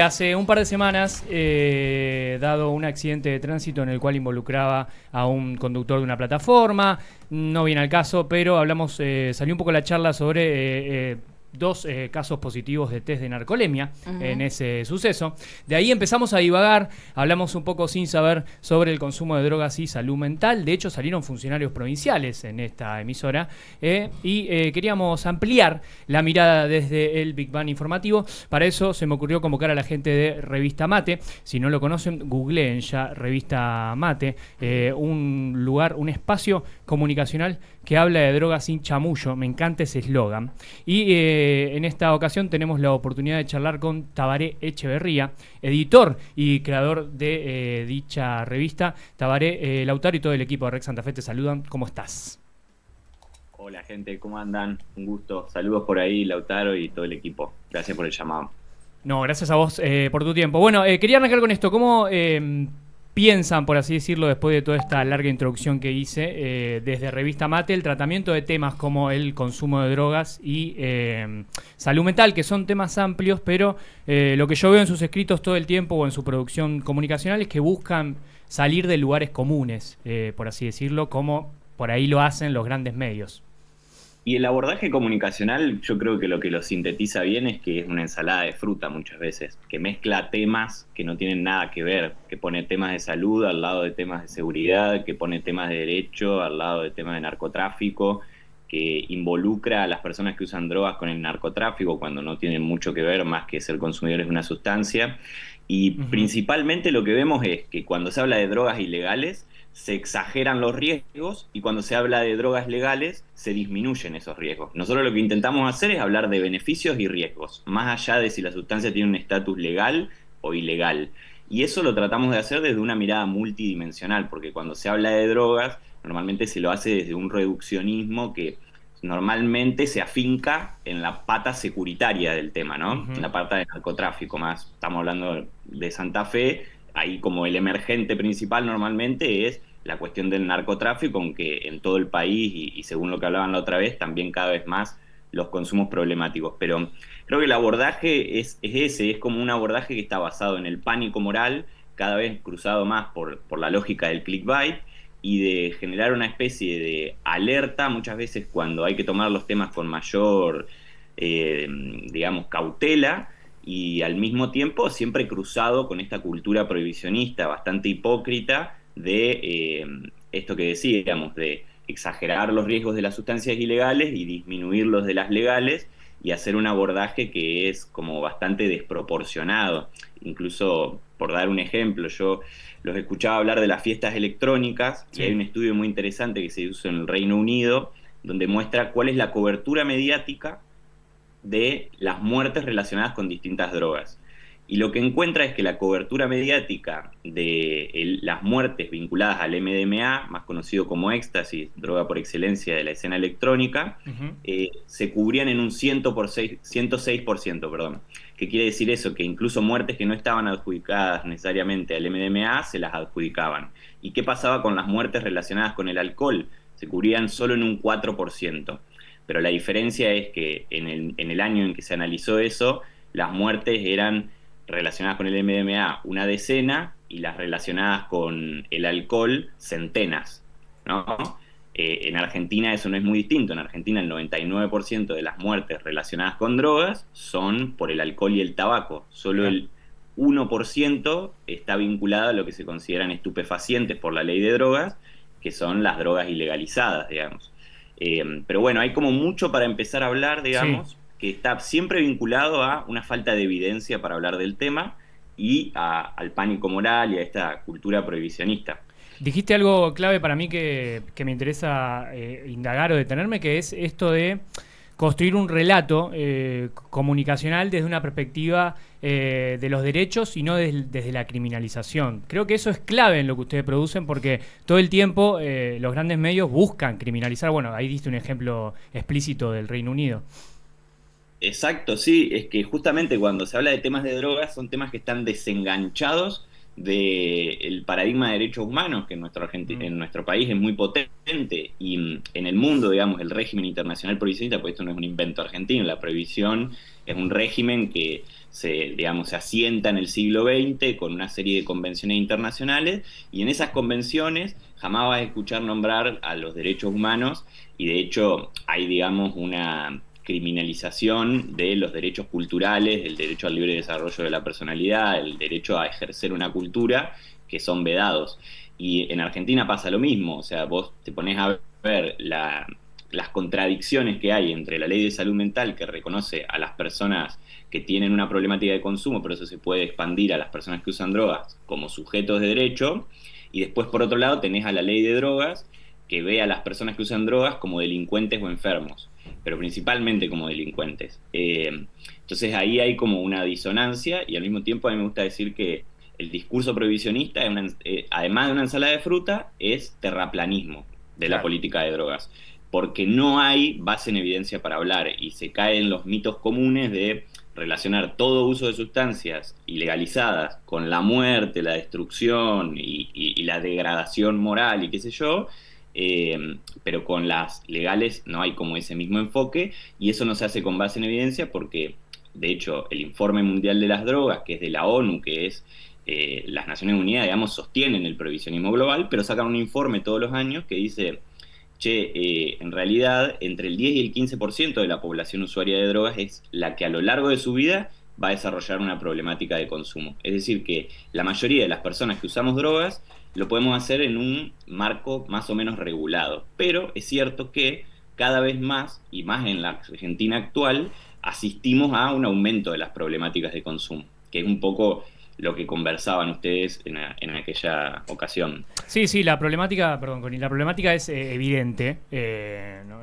Hace un par de semanas, dado un accidente de tránsito en el cual involucraba a un conductor de una plataforma, no viene al caso, pero salió un poco la charla sobre dos casos positivos de test de narcolemia en ese suceso. De ahí empezamos a divagar, hablamos un poco sin saber sobre el consumo de drogas y salud mental. De hecho, salieron funcionarios provinciales en esta emisora y queríamos ampliar la mirada desde el Big Bang informativo. Para eso se me ocurrió convocar a la gente de Revista Mate. Si no lo conocen, googleen ya Revista Mate, un lugar, un espacio comunicacional que habla de drogas sin chamullo. Me encanta ese eslogan. Y en esta ocasión tenemos la oportunidad de charlar con Tabaré Echeverría, editor y creador de dicha revista. Tabaré, Lautaro y todo el equipo de Rex Santa Fe te saludan. ¿Cómo estás? Hola gente, ¿cómo andan? Un gusto. Saludos por ahí, Lautaro y todo el equipo. Gracias por el llamado. No, gracias a vos por tu tiempo. Bueno, quería arrancar con esto. ¿Cómo piensan, por así decirlo, después de toda esta larga introducción que hice, desde Revista Mate, el tratamiento de temas como el consumo de drogas y salud mental, que son temas amplios, pero lo que yo veo en sus escritos todo el tiempo o en su producción comunicacional es que buscan salir de lugares comunes, por así decirlo, como por ahí lo hacen los grandes medios? Y el abordaje comunicacional, yo creo que lo que lo sintetiza bien es que es una ensalada de fruta muchas veces, que mezcla temas que no tienen nada que ver, que pone temas de salud al lado de temas de seguridad, que pone temas de derecho al lado de temas de narcotráfico, que involucra a las personas que usan drogas con el narcotráfico cuando no tienen mucho que ver más que ser consumidores de una sustancia. Y principalmente lo que vemos es que cuando se habla de drogas ilegales, se exageran los riesgos y cuando se habla de drogas legales se disminuyen esos riesgos. Nosotros lo que intentamos hacer es hablar de beneficios y riesgos, más allá de si la sustancia tiene un estatus legal o ilegal. Y eso lo tratamos de hacer desde una mirada multidimensional, porque cuando se habla de drogas, normalmente se lo hace desde un reduccionismo que normalmente se afinca en la pata securitaria del tema, ¿no? En la pata de narcotráfico, más estamos hablando de Santa Fe. Ahí como el emergente principal normalmente es la cuestión del narcotráfico, aunque en todo el país y según lo que hablaban la otra vez, también cada vez más los consumos problemáticos. Pero creo que el abordaje es ese, es como un abordaje que está basado en el pánico moral, cada vez cruzado más por la lógica del clickbait y de generar una especie de alerta, muchas veces cuando hay que tomar los temas con mayor, digamos, cautela, y al mismo tiempo siempre cruzado con esta cultura prohibicionista bastante hipócrita de esto que decíamos, de exagerar los riesgos de las sustancias ilegales y disminuir los de las legales y hacer un abordaje que es como bastante desproporcionado. Incluso, por dar un ejemplo, yo los escuchaba hablar de las fiestas electrónicas y hay un estudio muy interesante que se hizo en el Reino Unido donde muestra cuál es la cobertura mediática de las muertes relacionadas con distintas drogas. Y lo que encuentra es que la cobertura mediática de las muertes vinculadas al MDMA, más conocido como éxtasis, droga por excelencia de la escena electrónica, se cubrían en un 106%, perdón. ¿Qué quiere decir eso? Que incluso muertes que no estaban adjudicadas necesariamente al MDMA se las adjudicaban. ¿Y qué pasaba con las muertes relacionadas con el alcohol? Se cubrían solo en un 4%. Pero la diferencia es que en el año en que se analizó eso, las muertes eran relacionadas con el MDMA una decena y las relacionadas con el alcohol centenas, ¿no? En Argentina eso no es muy distinto. En Argentina el 99% de las muertes relacionadas con drogas son por el alcohol y el tabaco. Solo el 1% está vinculado a lo que se consideran estupefacientes por la ley de drogas, que son las drogas ilegalizadas, digamos. Pero bueno, hay como mucho para empezar a hablar, digamos, que está siempre vinculado a una falta de evidencia para hablar del tema y al pánico moral y a esta cultura prohibicionista. Dijiste algo clave para mí que me interesa indagar o detenerme, que es esto de construir un relato comunicacional desde una perspectiva de los derechos y no desde la criminalización. Creo que eso es clave en lo que ustedes producen porque todo el tiempo los grandes medios buscan criminalizar. Bueno, ahí diste un ejemplo explícito del Reino Unido. Exacto, sí, es que justamente cuando se habla de temas de drogas son temas que están desenganchados del paradigma de derechos humanos, que en nuestro país es muy potente, y en el mundo, digamos, el régimen internacional prohibicionista, pues esto no es un invento argentino, la prohibición es un régimen que digamos, se asienta en el siglo XX con una serie de convenciones internacionales, y en esas convenciones jamás vas a escuchar nombrar a los derechos humanos, y de hecho hay, digamos, una criminalización de los derechos culturales, el derecho al libre desarrollo de la personalidad, el derecho a ejercer una cultura, que son vedados. Y en Argentina pasa lo mismo, o sea, vos te pones a ver las contradicciones que hay entre la ley de salud mental, que reconoce a las personas que tienen una problemática de consumo, pero eso se puede expandir a las personas que usan drogas como sujetos de derecho, y después por otro lado tenés a la ley de drogas, que ve a las personas que usan drogas como delincuentes o enfermos, pero principalmente como delincuentes. Entonces ahí hay como una disonancia, y al mismo tiempo a mí me gusta decir que el discurso prohibicionista, además de una ensalada de fruta, es terraplanismo de la Claro. política de drogas, porque no hay base en evidencia para hablar, y se caen los mitos comunes de relacionar todo uso de sustancias ilegalizadas con la muerte, la destrucción y la degradación moral y qué sé yo, pero con las legales no hay como ese mismo enfoque, y eso no se hace con base en evidencia porque, de hecho, el Informe Mundial de las Drogas, que es de la ONU, que es las Naciones Unidas, digamos, sostienen el prohibicionismo global, pero sacan un informe todos los años que dice, che, en realidad entre el 10 y el 15% de la población usuaria de drogas es la que a lo largo de su vida va a desarrollar una problemática de consumo. Es decir, que la mayoría de las personas que usamos drogas lo podemos hacer en un marco más o menos regulado. Pero es cierto que cada vez más, y más en la Argentina actual, asistimos a un aumento de las problemáticas de consumo, que es un poco lo que conversaban ustedes en aquella ocasión. Sí, sí, la problemática, perdón, Connie, la problemática es evidente,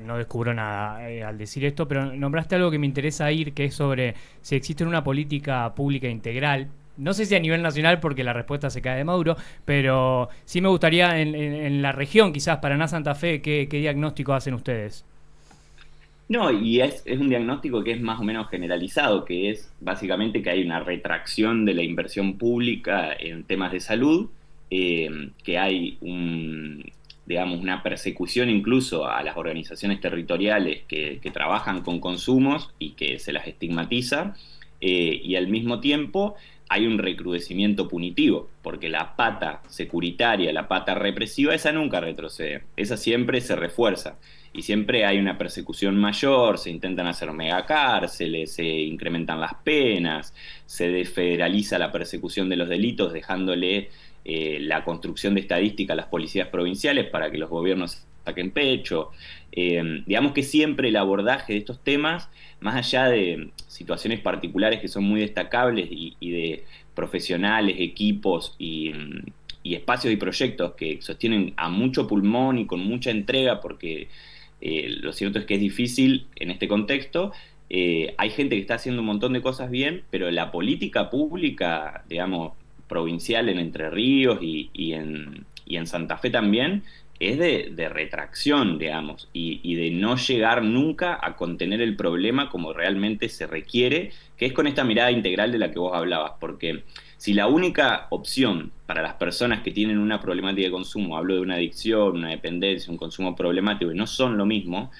no descubro nada al decir esto, pero nombraste algo que me interesa ir, que es sobre si existe una política pública integral. No sé si a nivel nacional, porque la respuesta se cae de Maduro, pero sí me gustaría en la región, quizás Paraná, Santa Fe, ¿qué diagnóstico hacen ustedes? No, y es un diagnóstico que es más o menos generalizado, que es básicamente que hay una retracción de la inversión pública en temas de salud, que hay digamos, una persecución incluso a las organizaciones territoriales que trabajan con consumos y que se las estigmatiza, y al mismo tiempo hay un recrudecimiento punitivo, porque la pata securitaria, la pata represiva, esa nunca retrocede, esa siempre se refuerza, y siempre hay una persecución mayor, se intentan hacer megacárceles, se incrementan las penas, se desfederaliza la persecución de los delitos, dejándole la construcción de estadística a las policías provinciales para que los gobiernos saquen pecho. Digamos que siempre el abordaje de estos temas, más allá de situaciones particulares que son muy destacables y de profesionales, equipos y espacios y proyectos que sostienen a mucho pulmón y con mucha entrega, porque lo cierto es que es difícil en este contexto. Hay gente que está haciendo un montón de cosas bien, pero la política pública, digamos, provincial en Entre Ríos y en Santa Fe también, es de retracción, digamos, y de no llegar nunca a contener el problema como realmente se requiere, que es con esta mirada integral de la que vos hablabas, porque si la única opción para las personas que tienen una problemática de consumo, hablo de una adicción, una dependencia, un consumo problemático, y no son lo mismo,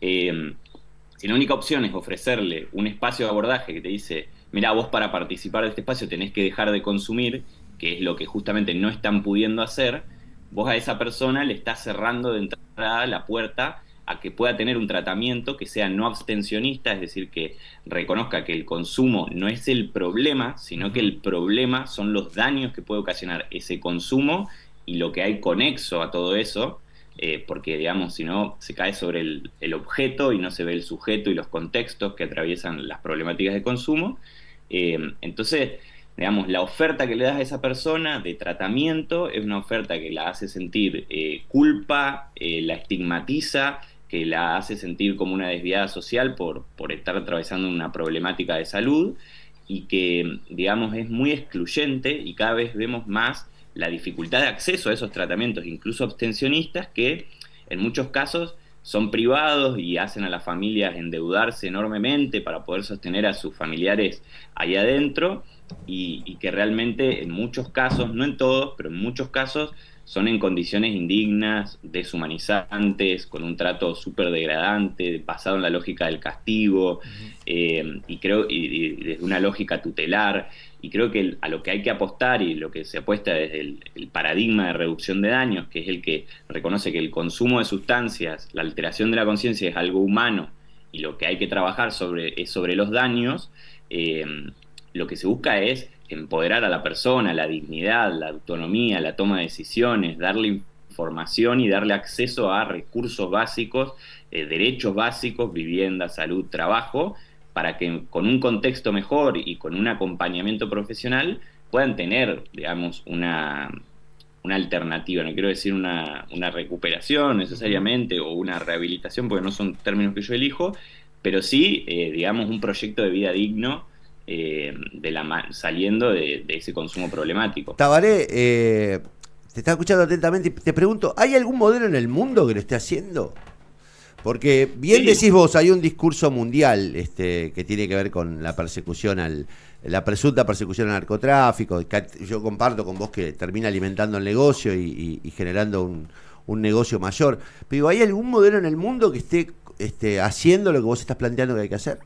si la única opción es ofrecerle un espacio de abordaje que te dice, mirá, vos para participar de este espacio tenés que dejar de consumir, que es lo que justamente no están pudiendo hacer, vos a esa persona le estás cerrando de entrada la puerta a que pueda tener un tratamiento que sea no abstencionista, es decir, que reconozca que el consumo no es el problema, sino que el problema son los daños que puede ocasionar ese consumo y lo que hay conexo a todo eso, porque, digamos, si no, se cae sobre el objeto y no se ve el sujeto y los contextos que atraviesan las problemáticas de consumo. Entonces, digamos, la oferta que le das a esa persona de tratamiento es una oferta que la hace sentir culpa, la estigmatiza, que la hace sentir como una desviada social por estar atravesando una problemática de salud, y que, digamos, es muy excluyente, y cada vez vemos más la dificultad de acceso a esos tratamientos, incluso abstencionistas, que en muchos casos son privados y hacen a las familias endeudarse enormemente para poder sostener a sus familiares ahí adentro, y que realmente en muchos casos, no en todos, pero en muchos casos, son en condiciones indignas, deshumanizantes, con un trato súper degradante, basado en la lógica del castigo, y creo, y desde una lógica tutelar, y creo que a lo que hay que apostar y lo que se apuesta desde el paradigma de reducción de daños, que es el que reconoce que el consumo de sustancias, la alteración de la conciencia es algo humano, y lo que hay que trabajar es sobre los daños, eh, lo que se busca es empoderar a la persona, la dignidad, la autonomía, la toma de decisiones, darle información y darle acceso a recursos básicos, derechos básicos, vivienda, salud, trabajo, para que con un contexto mejor y con un acompañamiento profesional puedan tener, digamos, una alternativa, no quiero decir una recuperación necesariamente o una rehabilitación, porque no son términos que yo elijo, pero sí, digamos, un proyecto de vida digno, saliendo de ese consumo problemático. Tabaré, te estaba escuchando atentamente y te pregunto, ¿hay algún modelo en el mundo que lo esté haciendo? Porque bien decís vos, hay un discurso mundial que tiene que ver con la persecución la presunta persecución al narcotráfico. Yo comparto con vos que termina alimentando el negocio y generando un negocio mayor. Pero ¿hay algún modelo en el mundo que esté haciendo lo que vos estás planteando que hay que hacer?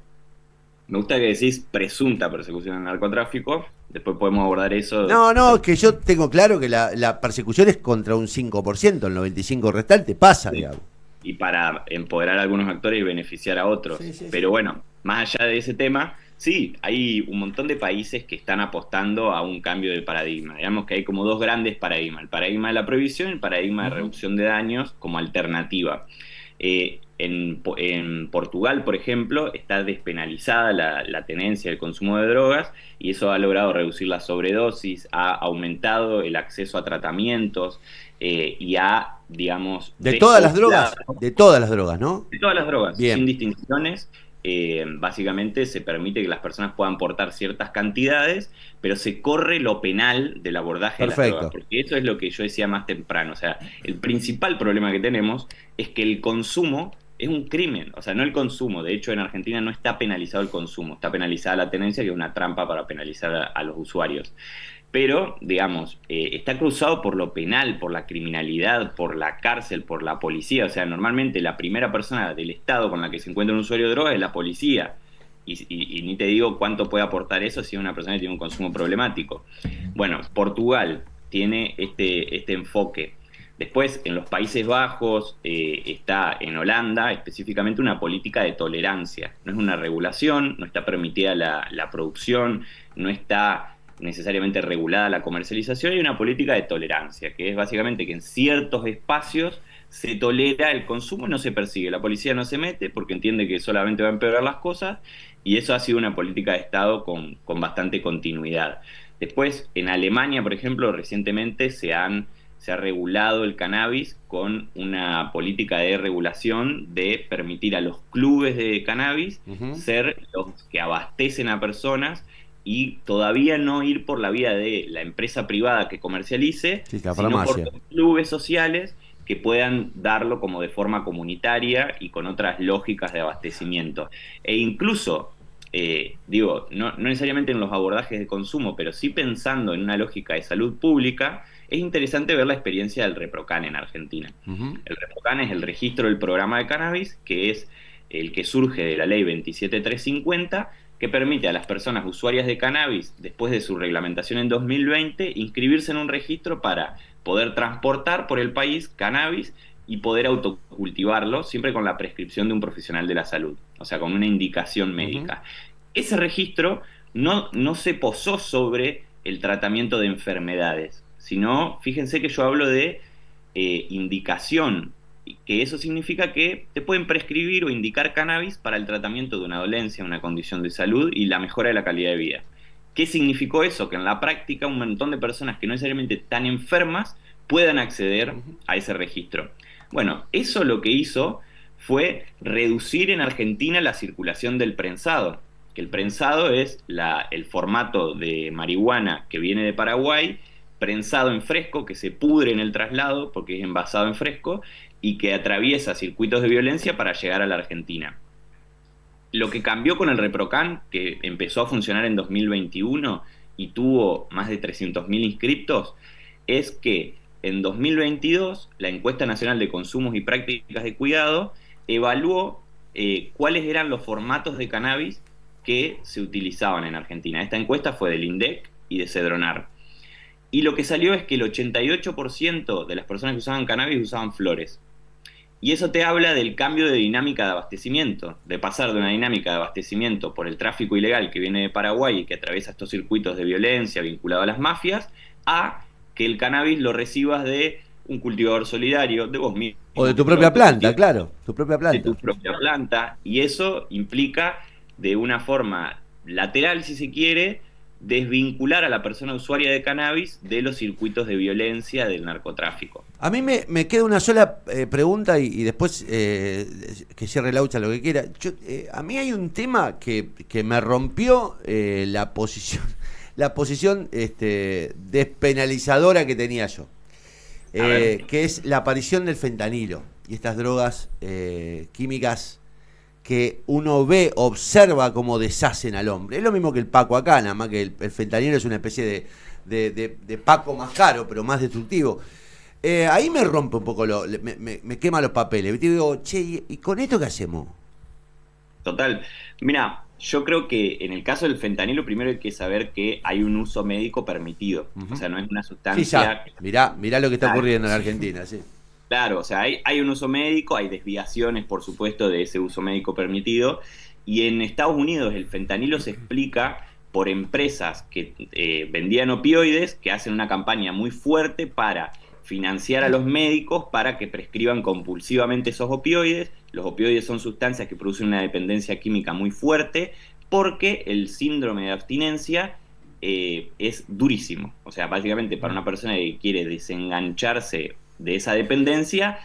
Me gusta que decís presunta persecución al narcotráfico, después podemos abordar eso. No, que yo tengo claro que la persecución es contra un 5%, el 95% restante pasa, Sí. digamos. Y para empoderar a algunos actores y beneficiar a otros. Sí. Pero bueno, más allá de ese tema, sí, hay un montón de países que están apostando a un cambio de paradigma. Digamos que hay como dos grandes paradigmas, el paradigma de la prohibición y el paradigma de reducción de daños como alternativa. En Portugal, por ejemplo, está despenalizada la tenencia del consumo de drogas y eso ha logrado reducir la sobredosis, ha aumentado el acceso a tratamientos y ha, digamos... De todas las drogas, ¿no? De todas las drogas, bien. Sin distinciones. Básicamente se permite que las personas puedan portar ciertas cantidades, pero se corre lo penal del abordaje de las drogas, porque eso es lo que yo decía más temprano. O sea, el principal problema que tenemos es que el consumo es un crimen, o sea, no el consumo. De hecho, en Argentina no está penalizado el consumo, está penalizada la tenencia, que es una trampa para penalizar a los usuarios. Pero, digamos, está cruzado por lo penal, por la criminalidad, por la cárcel, por la policía. O sea, normalmente la primera persona del Estado con la que se encuentra un usuario de droga es la policía. Y ni te digo cuánto puede aportar eso si es una persona que tiene un consumo problemático. Bueno, Portugal tiene este enfoque. Después, en los Países Bajos, está en Holanda específicamente una política de tolerancia. No es una regulación, no está permitida la producción, no está necesariamente regulada la comercialización, y una política de tolerancia, que es básicamente que en ciertos espacios se tolera el consumo y no se persigue. La policía no se mete porque entiende que solamente va a empeorar las cosas, y eso ha sido una política de Estado con bastante continuidad. Después, en Alemania, por ejemplo, recientemente se ha regulado el cannabis con una política de regulación de permitir a los clubes de cannabis ser los que abastecen a personas y todavía no ir por la vía de la empresa privada que comercialice, sino por los clubes sociales que puedan darlo como de forma comunitaria y con otras lógicas de abastecimiento. E incluso, no necesariamente en los abordajes de consumo, pero sí pensando en una lógica de salud pública, es interesante ver la experiencia del ReproCan en Argentina. El ReproCan es el registro del programa de cannabis, que es el que surge de la ley 27350, que permite a las personas usuarias de cannabis, después de su reglamentación en 2020, inscribirse en un registro para poder transportar por el país cannabis y poder autocultivarlo, siempre con la prescripción de un profesional de la salud, o sea, con una indicación médica. Ese registro no se posó sobre el tratamiento de enfermedades, sino, fíjense que yo hablo de indicación, que eso significa que te pueden prescribir o indicar cannabis para el tratamiento de una dolencia, una condición de salud y la mejora de la calidad de vida. ¿Qué significó eso? Que en la práctica un montón de personas que no necesariamente están enfermas puedan acceder a ese registro. Bueno, eso lo que hizo fue reducir en Argentina la circulación del prensado, que el prensado es el formato de marihuana que viene de Paraguay, prensado en fresco, que se pudre en el traslado porque es envasado en fresco, y que atraviesa circuitos de violencia para llegar a la Argentina. Lo que cambió con el ReproCan, que empezó a funcionar en 2021 y tuvo más de 300.000 inscriptos, es que en 2022 la Encuesta Nacional de Consumos y Prácticas de Cuidado evaluó cuáles eran los formatos de cannabis que se utilizaban en Argentina. Esta encuesta fue del INDEC y de Cedronar. Y lo que salió es que el 88% de las personas que usaban cannabis usaban flores. Y eso te habla del cambio de dinámica de abastecimiento, de pasar de una dinámica de abastecimiento por el tráfico ilegal que viene de Paraguay y que atraviesa estos circuitos de violencia vinculado a las mafias, a que el cannabis lo recibas de un cultivador solidario, de vos mismo. O de tu propia planta, claro, tu propia planta. De tu propia planta, y eso implica, de una forma lateral, si se quiere, desvincular a la persona usuaria de cannabis de los circuitos de violencia del narcotráfico. A mí me queda una sola pregunta y después que cierre Laucha lo que quiera. A mí hay un tema que me rompió la posición despenalizadora que tenía yo, que es la aparición del fentanilo y estas drogas químicas que uno ve, observa cómo deshacen al hombre. Es lo mismo que el Paco acá, nada más que el fentanilo es una especie de Paco más caro, pero más destructivo. Ahí me rompe un poco, me quema los papeles. Y digo, che, ¿y con esto qué hacemos? Total. Mira, yo creo que en el caso del fentanilo, primero hay que saber que hay un uso médico permitido. O sea, no es una sustancia... Sí, mirá lo que está ocurriendo en Argentina, sí. Claro, o sea, hay un uso médico, hay desviaciones, por supuesto, de ese uso médico permitido. Y en Estados Unidos el fentanilo se explica por empresas que vendían opioides, que hacen una campaña muy fuerte para financiar a los médicos para que prescriban compulsivamente esos opioides. Los opioides son sustancias que producen una dependencia química muy fuerte, porque el síndrome de abstinencia es durísimo. O sea, básicamente para una persona que quiere desengancharse de esa dependencia,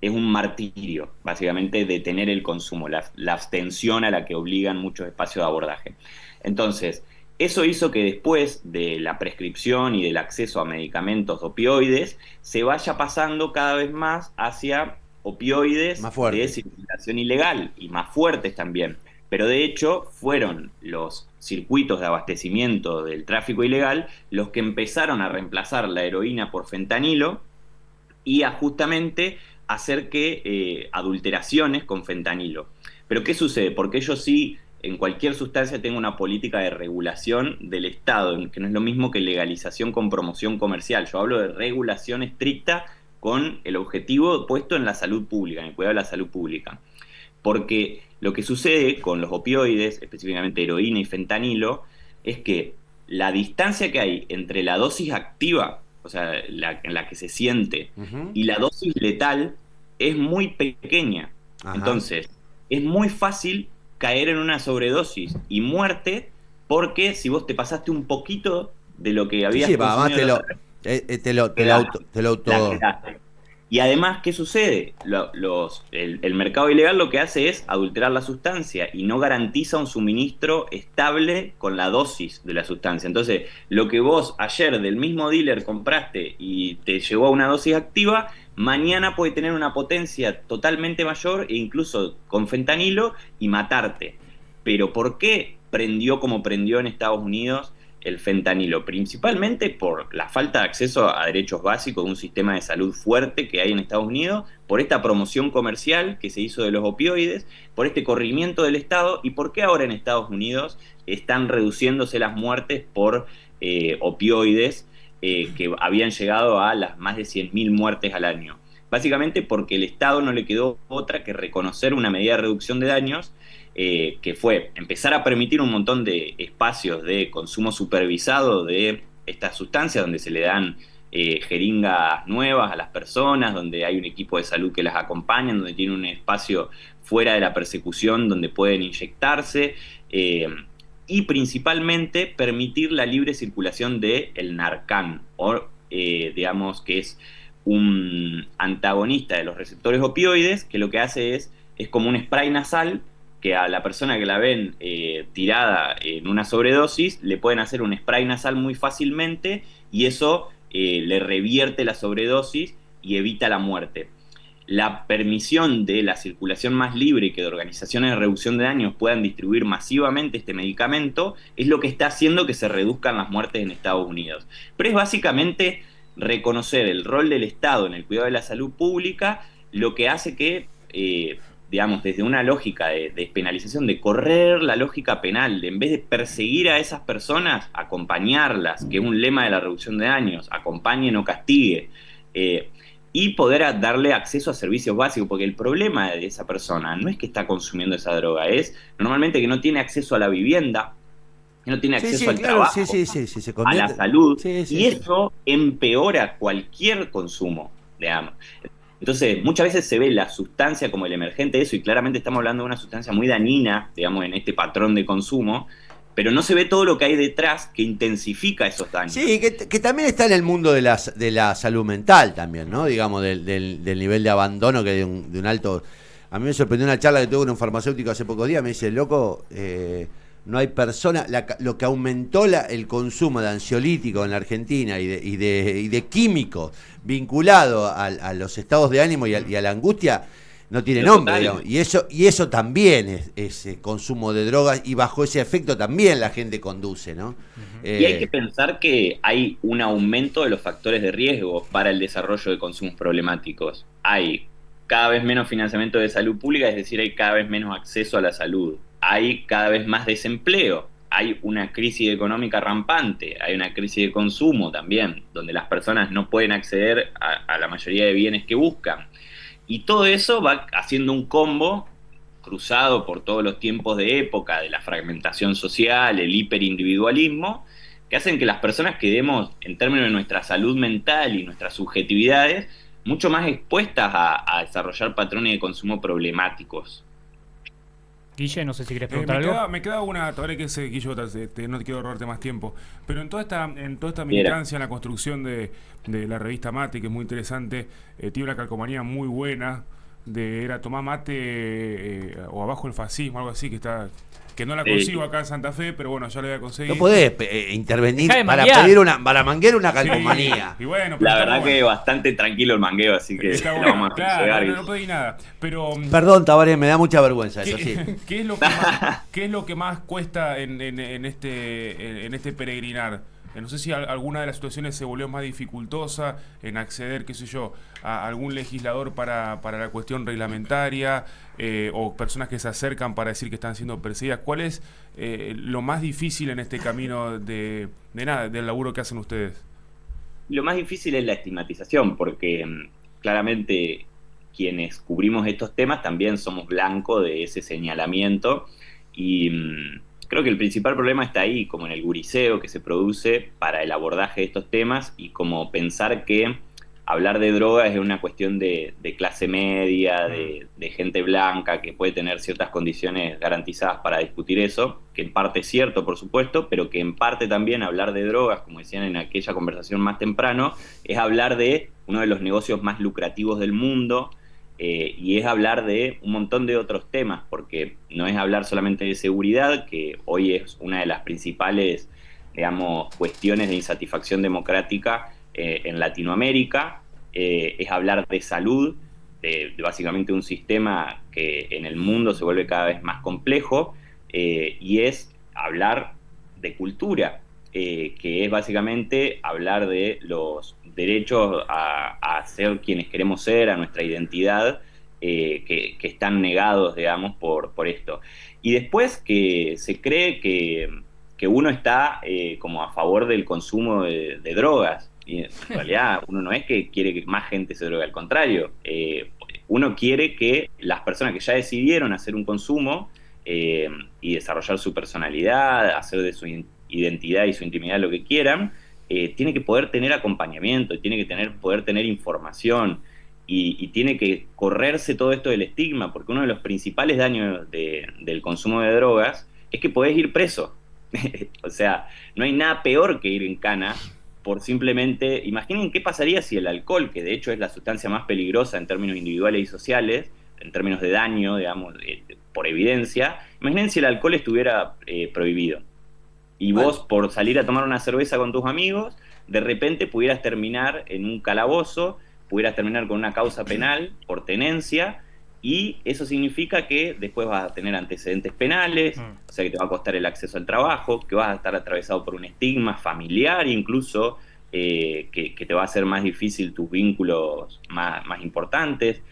es un martirio, básicamente, detener el consumo, la abstención a la que obligan muchos espacios de abordaje. Entonces, eso hizo que después de la prescripción y del acceso a medicamentos opioides, se vaya pasando cada vez más hacia opioides de circulación ilegal y más fuertes también. Pero de hecho fueron los circuitos de abastecimiento del tráfico ilegal los que empezaron a reemplazar la heroína por fentanilo y a justamente hacer que adulteraciones con fentanilo. Pero ¿qué sucede? Porque ellos sí, en cualquier sustancia, tienen una política de regulación del Estado, que no es lo mismo que legalización con promoción comercial. Yo hablo de regulación estricta con el objetivo puesto en la salud pública, en el cuidado de la salud pública. Porque lo que sucede con los opioides, específicamente heroína y fentanilo, es que la distancia que hay entre la dosis activa, o sea, en la que se siente, y la dosis letal es muy pequeña. Ajá. Entonces, es muy fácil caer en una sobredosis y muerte, porque si vos te pasaste un poquito de lo que habías consumido, te lo auto... Y además, ¿qué sucede? El mercado ilegal lo que hace es adulterar la sustancia y no garantiza un suministro estable con la dosis de la sustancia. Entonces, lo que vos ayer del mismo dealer compraste y te llegó a una dosis activa, mañana puede tener una potencia totalmente mayor e incluso con fentanilo y matarte. Pero ¿por qué prendió como prendió en Estados Unidos el fentanilo? Principalmente por la falta de acceso a derechos básicos de un sistema de salud fuerte que hay en Estados Unidos, por esta promoción comercial que se hizo de los opioides, por este corrimiento del Estado, y por qué ahora en Estados Unidos están reduciéndose las muertes por opioides que habían llegado a las más de 100.000 muertes al año. Básicamente porque el Estado no le quedó otra que reconocer una medida de reducción de daños, que fue empezar a permitir un montón de espacios de consumo supervisado de estas sustancias, donde se le dan jeringas nuevas a las personas, donde hay un equipo de salud que las acompaña, donde tienen un espacio fuera de la persecución donde pueden inyectarse, y principalmente permitir la libre circulación del Narcan, o digamos que es un antagonista de los receptores opioides, que lo que hace es como un spray nasal, que a la persona que la ven tirada en una sobredosis le pueden hacer un spray nasal muy fácilmente, y eso le revierte la sobredosis y evita la muerte. la permisión de la circulación más libre y que de organizaciones de reducción de daños puedan distribuir masivamente este medicamento es lo que está haciendo que se reduzcan las muertes en Estados Unidos. Pero es básicamente reconocer el rol del Estado en el cuidado de la salud pública lo que hace que, digamos, desde una lógica de despenalización, de correr la lógica penal, de en vez de perseguir a esas personas, acompañarlas, que es un lema de la reducción de daños, acompañe, no castigue, y poder darle acceso a servicios básicos, porque el problema de esa persona no es que está consumiendo esa droga, es normalmente que no tiene acceso a la vivienda, que no tiene acceso al trabajo, a la salud, y eso empeora cualquier consumo, digamos. Entonces, muchas veces se ve la sustancia como el emergente de eso, y claramente estamos hablando de una sustancia muy dañina, digamos, en este patrón de consumo, pero no se ve todo lo que hay detrás que intensifica esos daños. Sí, que también está en el mundo de la salud mental también, ¿no? Digamos, del nivel de abandono que de un alto... A mí me sorprendió una charla que tuve con un farmacéutico hace pocos días, me dice, loco, no hay persona... lo que aumentó el consumo de ansiolíticos en la Argentina y de químicos vinculado a los estados de ánimo y a la angustia... No tiene nombre, digamos. Y eso también es consumo de drogas, y bajo ese efecto también la gente conduce, ¿no? Y hay que pensar que hay un aumento de los factores de riesgo para el desarrollo de consumos problemáticos. Hay cada vez menos financiamiento de salud pública, es decir, hay cada vez menos acceso a la salud. Hay cada vez más desempleo. Hay una crisis económica rampante, hay una crisis de consumo también, donde las personas no pueden acceder a la mayoría de bienes que buscan. Y todo eso va haciendo un combo cruzado por todos los tiempos de época, de la fragmentación social, el hiperindividualismo, que hacen que las personas quedemos, en términos de nuestra salud mental y nuestras subjetividades, mucho más expuestas a desarrollar patrones de consumo problemáticos. Guille, no sé si querés preguntar algo. Me queda una, todavía que sé, Guille, no te quiero ahorrarte más tiempo, pero en toda esta militancia, en la construcción de la revista Mate, que es muy interesante, tiene una calcomanía muy buena, era Tomá Mate o Abajo el Fascismo, algo así, que no la consigo acá en Santa Fe, pero bueno, ya la voy a conseguir. No podés intervenir para manguear una calcomanía. Sí, y bueno, la verdad que bastante tranquilo el mangueo, así que está bueno. vamos a Claro, no pedí nada. Pero, perdón, Tabaré, me da mucha vergüenza eso, sí. ¿Qué es lo que más cuesta en este peregrinar? No sé si alguna de las situaciones se volvió más dificultosa en acceder, qué sé yo, a algún legislador para la cuestión reglamentaria, o personas que se acercan para decir que están siendo perseguidas. ¿Cuál es lo más difícil en este camino del laburo que hacen ustedes? Lo más difícil es la estigmatización, porque claramente quienes cubrimos estos temas también somos blanco de ese señalamiento, y creo que el principal problema está ahí, como en el guriseo que se produce para el abordaje de estos temas, y como pensar que hablar de drogas es una cuestión de clase media, de gente blanca que puede tener ciertas condiciones garantizadas para discutir eso, que en parte es cierto, por supuesto, pero que en parte también hablar de drogas, como decían en aquella conversación más temprano, es hablar de uno de los negocios más lucrativos del mundo, y es hablar de un montón de otros temas, porque no es hablar solamente de seguridad, que hoy es una de las principales, digamos, cuestiones de insatisfacción democrática en Latinoamérica, es hablar de salud, de básicamente un sistema que en el mundo se vuelve cada vez más complejo, y es hablar de cultura, que es básicamente hablar de los derechos a ser quienes queremos ser, a nuestra identidad, que están negados, digamos, por esto. Y después que se cree que uno está como a favor del consumo de drogas, y en realidad uno no es que quiere que más gente se drogue, al contrario, uno quiere que las personas que ya decidieron hacer un consumo y desarrollar su personalidad, hacer de su identidad y su intimidad lo que quieran, tiene que poder tener acompañamiento, tiene que poder tener información, y tiene que correrse todo esto del estigma, porque uno de los principales daños del consumo de drogas es que podés ir preso. O sea, no hay nada peor que ir en cana por simplemente... Imaginen qué pasaría si el alcohol, que de hecho es la sustancia más peligrosa en términos individuales y sociales, en términos de daño, digamos, por evidencia, imaginen si el alcohol estuviera prohibido. Y vos, por salir a tomar una cerveza con tus amigos, de repente pudieras terminar en un calabozo, pudieras terminar con una causa penal por tenencia, y eso significa que después vas a tener antecedentes penales, o sea que te va a costar el acceso al trabajo, que vas a estar atravesado por un estigma familiar incluso, que te va a hacer más difícil tus vínculos más importantes.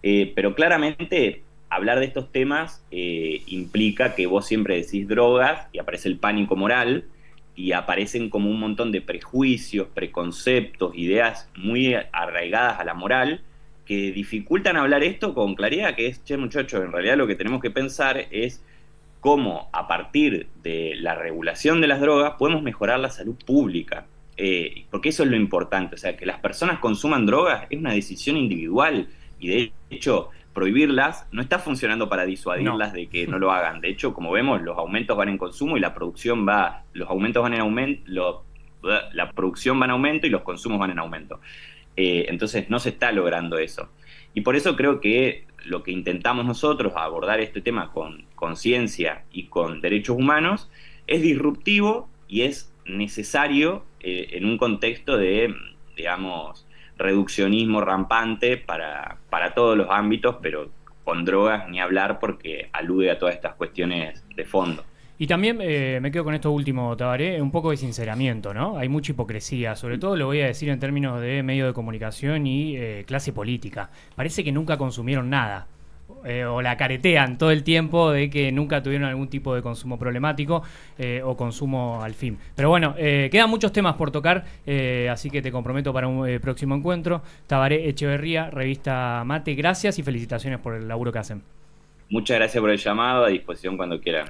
Pero claramente hablar de estos temas implica que vos siempre decís drogas y aparece el pánico moral, y aparecen como un montón de prejuicios, preconceptos, ideas muy arraigadas a la moral, que dificultan hablar esto con claridad, que es, che, muchachos, en realidad lo que tenemos que pensar es cómo a partir de la regulación de las drogas podemos mejorar la salud pública. Porque eso es lo importante, o sea, que las personas consuman drogas es una decisión individual, y de hecho prohibirlas no está funcionando para disuadirlas de que no lo hagan. De hecho, como vemos, los aumentos van en consumo y la producción los aumentos van en aumento, la producción va en aumento y los consumos van en aumento. Entonces no se está logrando eso. Y por eso creo que lo que intentamos nosotros, abordar este tema con conciencia y con derechos humanos, es disruptivo y es necesario en un contexto de, digamos, reduccionismo rampante para todos los ámbitos, pero con drogas ni hablar, porque alude a todas estas cuestiones de fondo. Y también me quedo con esto último, Tabaré, un poco de sinceramiento, ¿no? Hay mucha hipocresía, sobre todo lo voy a decir en términos de medio de comunicación y clase política. Parece que nunca consumieron nada, o la caretean todo el tiempo de que nunca tuvieron algún tipo de consumo problemático o consumo al fin. Pero bueno, quedan muchos temas por tocar, así que te comprometo para un próximo encuentro. Tabaré Echeverría, Revista Mate, gracias y felicitaciones por el laburo que hacen. Muchas gracias por el llamado, a disposición cuando quieran.